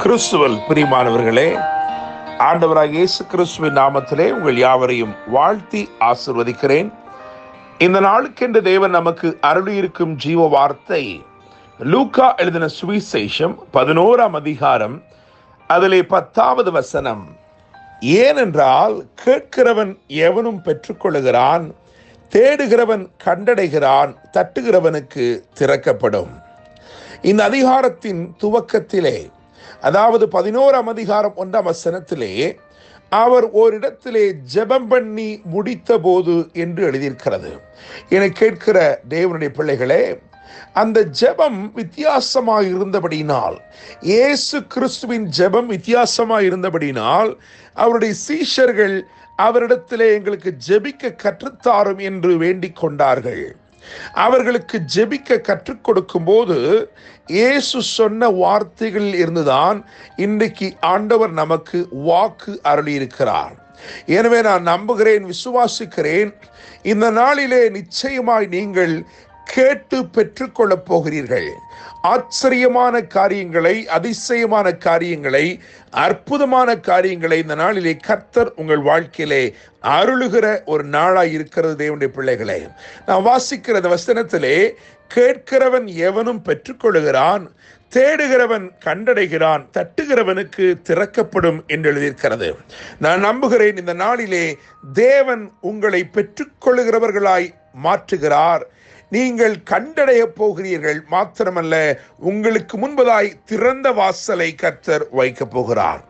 கிறிஸ்துவல் பிரியமானவர்களே, ஆண்டவராகிய இயேசு கிறிஸ்துவின் நாமத்திலே உங்கள் யாவரையும் வாழ்த்தி ஆசிர்வதிக்கிறேன். இந்த நாளுக்கென்று தேவன் நமக்கு அருளியிருக்கும் ஜீவ வார்த்தை லூக்கா எழுதின சுவிசேஷம் 11ஆம் அதிகாரம், அதிலே 10வது வசனம். ஏனென்றால் கேட்கிறவன் எவனும் பெற்றுக்கொள்ளுகிறான், தேடுகிறவன் கண்டடைகிறான், தட்டுகிறவனுக்கு திறக்கப்படும். இந்த அதிகாரத்தின் துவக்கத்திலே, அதாவது 11ஆம் அதிகாரம் 1ஆம் வசனத்திலே, அவர் ஓரிடத்திலே ஜெபம் பண்ணி முடித்த போது என்று எழுதியிருக்கிறது. என கேட்கிற தேவனுடைய பிள்ளைகளே, அந்த ஜெபம் வித்தியாசமாக இருந்தபடினால், இயேசு கிறிஸ்துவின் ஜெபம் வித்தியாசமாக இருந்தபடினால், அவருடைய சீஷர்கள் அவரிடத்திலே எங்களுக்கு ஜெபிக்க கற்றுத்தாரும் என்று வேண்டிக் கொண்டார்கள். அவர்களுக்கு ஜெபிக்க கற்றுக் கொடுக்கும் போது இயேசு சொன்ன வார்த்தைகளில் இருந்துதான் இன்றைக்கு ஆண்டவர் நமக்கு வாக்கு அருளியிருக்கிறார். எனவே நான் நம்புகிறேன், விசுவாசிக்கிறேன், இந்த நாளிலே நிச்சயமாய் நீங்கள் கேட்டு பெற்றுக்கொள்ளப் போகிறீர்கள். ஆச்சரியமான காரியங்களை, அதிசயமான காரியங்களை, அற்புதமான காரியங்களை இந்த நாளிலே கர்த்தர் உங்கள் வாழ்க்கையிலே அருளுகிற ஒரு நாளாய் இருக்கிறது. தேவனுடைய பிள்ளைகளே, நான் வாசிக்கிற இந்த வசனத்திலே, கேட்கிறவன் எவனும் பெற்றுக்கொள்ளுகிறான், தேடுகிறவன் கண்டடைகிறான், தட்டுகிறவனுக்கு திறக்கப்படும் என்று எழுதியிருக்கிறது. நான் நம்புகிறேன், இந்த நாளிலே தேவன் உங்களை பெற்றுக்கொள்ளுகிறவர்களாய் மாற்றுகிறார். நீங்கள் கண்டடைய போகிறீர்கள். மாத்திரமல்ல, உங்களுக்கு முன்பதாய் திறந்த வாசலை கர்த்தர் வைக்கப் போகிறார்.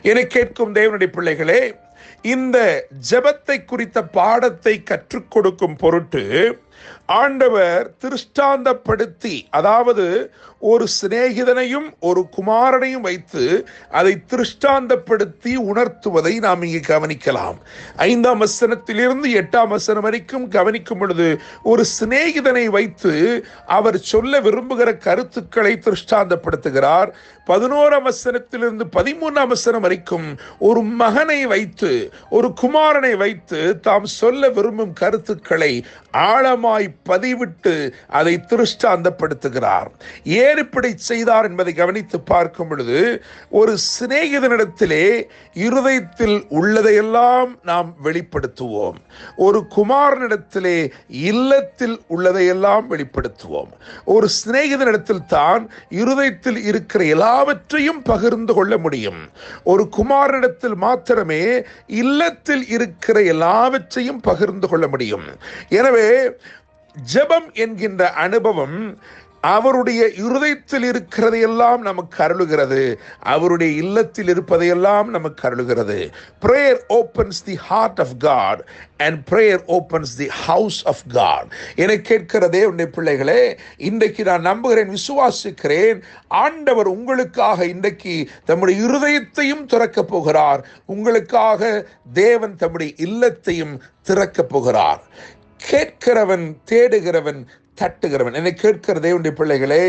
என கேட்கும் தேவனுடைய பிள்ளைகளே, இந்த ஜெபத்தை குறித்த பாடத்தை கற்றுக் கொடுக்கும் பொருட்டு ஆண்டவர் திருஷ்டாந்தப்படுத்தி, அதாவது ஒரு சிநேகிதனையும் ஒரு குமாரனையும் வைத்து அதை திருஷ்டாந்தப்படுத்தி உணர்த்துவதை நாம் இங்கே கவனிக்கலாம். 5ஆம் வசனத்திலிருந்து 8ஆம் வசனம் வரைக்கும் கவனிக்கும் பொழுது, ஒரு சிநேகிதனை வைத்து அவர் சொல்ல விரும்புகிற கருத்துக்களை திருஷ்டாந்தப்படுத்துகிறார். 11ஆம் வசனத்திலிருந்து 13ஆம் வசனம் வரைக்கும் ஒரு மகனை வைத்து, ஒரு குமாரனை வைத்து தாம் சொல்ல விரும்பும் கருத்துக்களை ஆழமாய் பதிவிட்டு அதை திருஷ்டாந்தப்படுத்துகிறார். ஏன் இப்படி செய்தார் என்பதை கவனித்து பார்க்கும் பொழுது, ஒரு சிநேகிதனிடத்திலே இருதயத்தில் உள்ளதையெல்லாம் நாம் வெளிப்படுத்துவோம். ஒரு குமாரனிடத்திலே இல்லத்தில் உள்ளதையெல்லாம் வெளிப்படுத்துவோம். ஒரு சிநேகிதனிடத்தில் தான் இருதயத்தில் இருக்கிற எல்லாவற்றையும் பகிர்ந்து கொள்ள முடியும். ஒரு குமாரனிடத்தில் மாத்திரமே இல்லத்தில் இருக்கிற எல்லாவற்றையும் பகிர்ந்து கொள்ள முடியும். எனவே ஜெபம் என்கின்ற அனுபவம் அவருடைய இருதயத்தில் இருக்கிறதையெல்லாம் நமக்கு அருளுகிறது, அவருடைய இல்லத்தில் இருப்பதையெல்லாம் நமக்கு அருளுகிறது. Prayer opens the heart of God and prayer opens the house of God. என கேட்கிற தேவனுடைய பிள்ளைகளே, இன்றைக்கு நான் நம்புகிறேன், விசுவாசிக்கிறேன், ஆண்டவர் உங்களுக்காக இன்றைக்கு தம்முடைய இருதயத்தையும் திறக்கப் போகிறார். உங்களுக்காக தேவன் தம்முடைய இல்லத்தையும் திறக்கப் போகிறார். கேட்கிறவன், தேடுகிறவன், தட்டுகிறவன். என்னை கேட்கிற தேவனுடைய பிள்ளைகளே,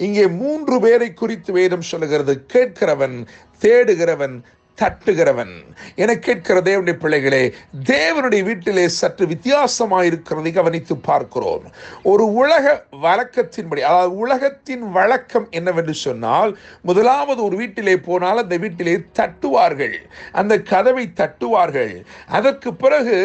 இங்கே 3 பேரை குறித்து வேதம் சொல்லுகிறது. கேட்கிறவன், தேடுகிறவன், தட்டுகிறவன். என கேட்கிற தேவனுடைய பிள்ளைகளே, தேவனுடைய வீட்டிலே சற்று வித்தியாசமாயிருக்கிறதை கவனித்து பார்க்கிறோம். ஒரு உலக வழக்கத்தின்படி, அதாவது உலகத்தின் வழக்கம் என்னவென்று சொன்னால், முதலாவது ஒரு வீட்டிலே போனால் அந்த வீட்டிலே தட்டுவார்கள், அந்த கதவை தட்டுவார்கள். அதற்கு பிறகு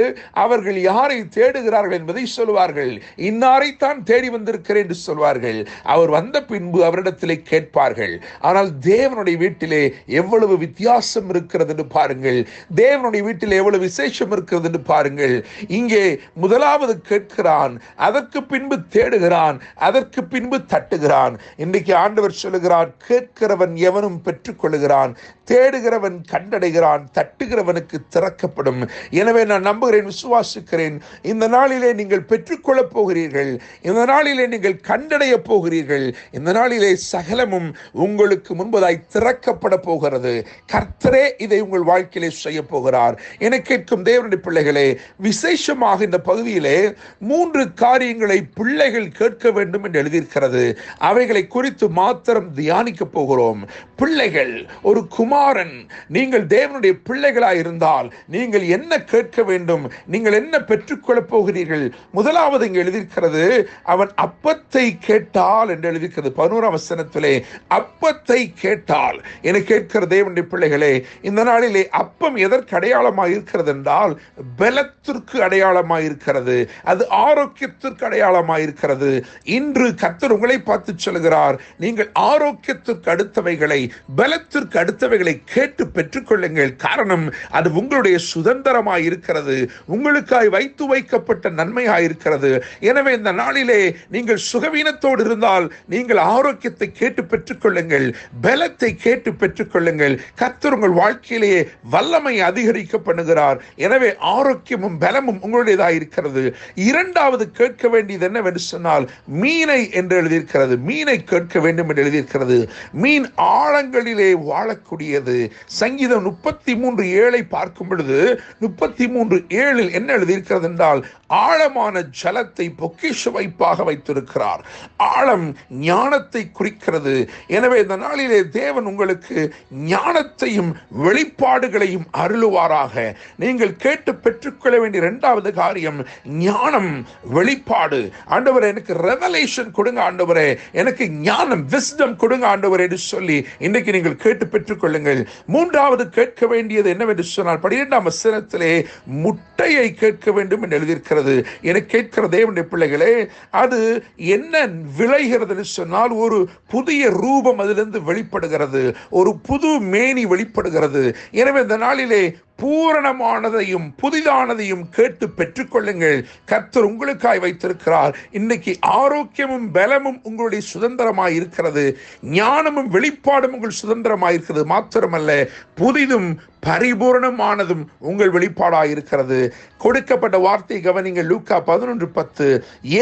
அவர்கள் யாரை தேடுகிறார்கள் என்பதை சொல்வார்கள். இன்னாரைத்தான் தேடி வந்திருக்கிறேன் என்று சொல்வார்கள். அவர் வந்த பின்பு அவரிடத்திலே கேட்பார்கள். ஆனால் தேவனுடைய வீட்டிலே எவ்வளவு வித்தியாசம் இருக்கிறது என்று பாருங்கள். தேவனுடைய வீட்டில் எவ்வளவு விசேஷம் இருக்கிறது என்று பாருங்கள். இங்கே முதலாவது கேட்கிறான், அதற்கு பின்பு தேடுகிறான், அதற்கு பின்பு தட்டுகிறான். இன்றைக்கு ஆண்டவர் சொல்லுகிறார், கேட்கிறவன் எவனும் பெற்றுக்கொள்ளுகிறான், தேடுகிறவன் கண்டடைகிறான், தட்டுகிறவனுக்கு திறக்கப்படும். எனவே நான் நம்புகிறேன், விசுவாசிக்கிறேன், இந்த நாளிலே நீங்கள் பெற்றுக்கொள்ளப் போகிறீர்கள். இந்த நாளிலே நீங்கள் கண்டடைய போகிறீர்கள். இந்த நாளிலே சகலமும் உங்களுக்கு முன்பதாய் திறக்கப்பட போகிறது. கர்த்தரே இதை உங்கள் வாழ்க்கையிலே செய்ய போகிறார். என கேட்கும் தேவனுடைய பிள்ளைகளே, விசேஷமாக இந்த பகுதியிலே 3 காரியங்களை பிள்ளைகள் கேட்க வேண்டும் என்று எழுதியிருக்கிறது. அவைகளை குறித்து மாத்திரம் தியானிக்க போகிறோம். பிள்ளைகள், ஒரு குமாரன், நீங்கள் தேவனுடைய பிள்ளைகளாய் இருந்தால் நீங்கள் என்ன கேட்க வேண்டும், நீங்கள் என்ன பெற்றுக்கொள்ளப் போகிறீர்கள்? முதலாவது இங்கு எழுதியிருக்கிறது, அவன் அப்பத்தை கேட்டால் என்று எழுதியிருக்கிறது. 11ஆம் வசனத்திலே அப்பத்தை கேட்டால். என கேட்கிற தேவனுடைய பிள்ளைகளே, இந்த நாளிலே அப்பம் எதற்கு அடையாளமாக இருக்கிறது என்றால் பலத்திற்கு அடையாளமாக இருக்கிறது. அது ஆரோக்கியத்திற்கு அடையாளமாக இருக்கிறது. இன்று கர்த்தர் உங்களை பார்த்து சொல்கிறார், நீங்கள் ஆரோக்கியத்திற்கு அடுத்தவைகளை, பலத்திற்கு அடுத்தவைகளை கேட்டு பெற்றுக்கொள்ளுங்கள். காரணம், அது உங்களுடைய சுதந்திரமாய் இருக்கிறது, உங்களுக்காய் வைத்து வைக்கப்பட்ட நன்மையாய் இருக்கிறது. எனவே இந்த நாளிலே நீங்கள் சுகவீனத்தோடு இருந்தால் நீங்கள் ஆரோக்கியத்தை கேட்டு பெற்றுக்கொள்ளுங்கள், பலத்தை கேட்டு பெற்றுக்கொள்ளுங்கள். கர்த்தர் உங்கள் வாழ்க்கையிலேயே வல்லமை அதிகரிக்க பண்ணுகிறார். எனவே ஆரோக்கியமும் பலமும் உங்களுடையதாக இருக்கிறது. இரண்டாவது கேட்க வேண்டியது என்னவென்று சொன்னால், மீனை என்று எழுதியிருக்கிறது. மீனை கேட்க வேண்டும் என்று எழுதியிருக்கிறது. மீன் ஆழங்களிலே வாழக்கூடியது. சங்கீதம் 33:7 பார்க்கும் பொழுது 33:7 என்ன எழுதியிருக்கிறது என்றால், ஆழமான ஜலத்தை பொக்கிஷ வைப்பாக வைத்திருக்கிறார். ஆழம் ஞானத்தை குறிக்கிறது. எனவே இந்த நாளிலே தேவன் உங்களுக்கு ஞானத்தையும் வெளிப்பாடுகளையும் அருளுவாராக. நீங்கள் கேட்டு பெற்றுக்கொள்ள வேண்டிய இரண்டாவது காரியம் ஞானம், வெளிப்பாடு. ஆண்டவரே, எனக்கு ரெவலேஷன் கொடுங்க ஆண்டவரே, எனக்கு ஞானம், விஸ்டம் கொடுங்க ஆண்டவரே என்று சொல்லி இன்றைக்கு நீங்கள் கேட்டு பெற்றுக்கொள்ளுங்கள். மூன்றாவது கேட்க வேண்டியது என்னவென்று சொன்னால், 12ஆம் வசனத்திலே முட்டையை கேட்க வேண்டும் என்று எழுதியிருக்கிறது. என கேட்கிற தேவனுடைய பிள்ளைகளே, அது என்ன விளைகிறது சொன்னால், ஒரு புதிய ரூபம் அதிலிருந்து வெளிப்படுகிறது, ஒரு புது மேனி வெளிப்படுகிறது. எனவே இந்த நாளிலே பூரணமானதையும் புதிதானதையும் கேட்டு பெற்றுக்கொள்ளுங்கள். கர்த்தர் உங்களுக்காய் வைத்திருக்கிறார். இன்னைக்கு ஆரோக்கியமும் பலமும் உங்களுடைய சுதந்திரமாய் இருக்கிறது. ஞானமும் வெளிப்பாடும் உங்கள் சுதந்திரமாய் இருக்கிறது. மாத்திரமல்ல, புதிதும் பரிபூர்ணமானதும் உங்கள் வெளிப்பாடாக இருக்கிறது. கொடுக்கப்பட்ட வார்த்தை கவனிங்கள். லூக்கா 11:10.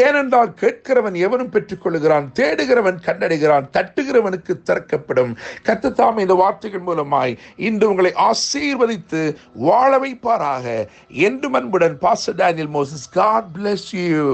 ஏனென்றால் கேட்கிறவன் எவனும் பெற்றுக்கொள்கிறான், தேடுகிறவன் கண்டடைகிறான், தட்டுகிறவனுக்கு திறக்கப்படும். கர்த்தர் தாமே இந்த வார்த்தைகள் மூலமாய் இன்று உங்களை ஆசீர்வதித்து வாழ வைப்பாராக. என்று அன்புடன் pastor Daniel Moses. God bless you.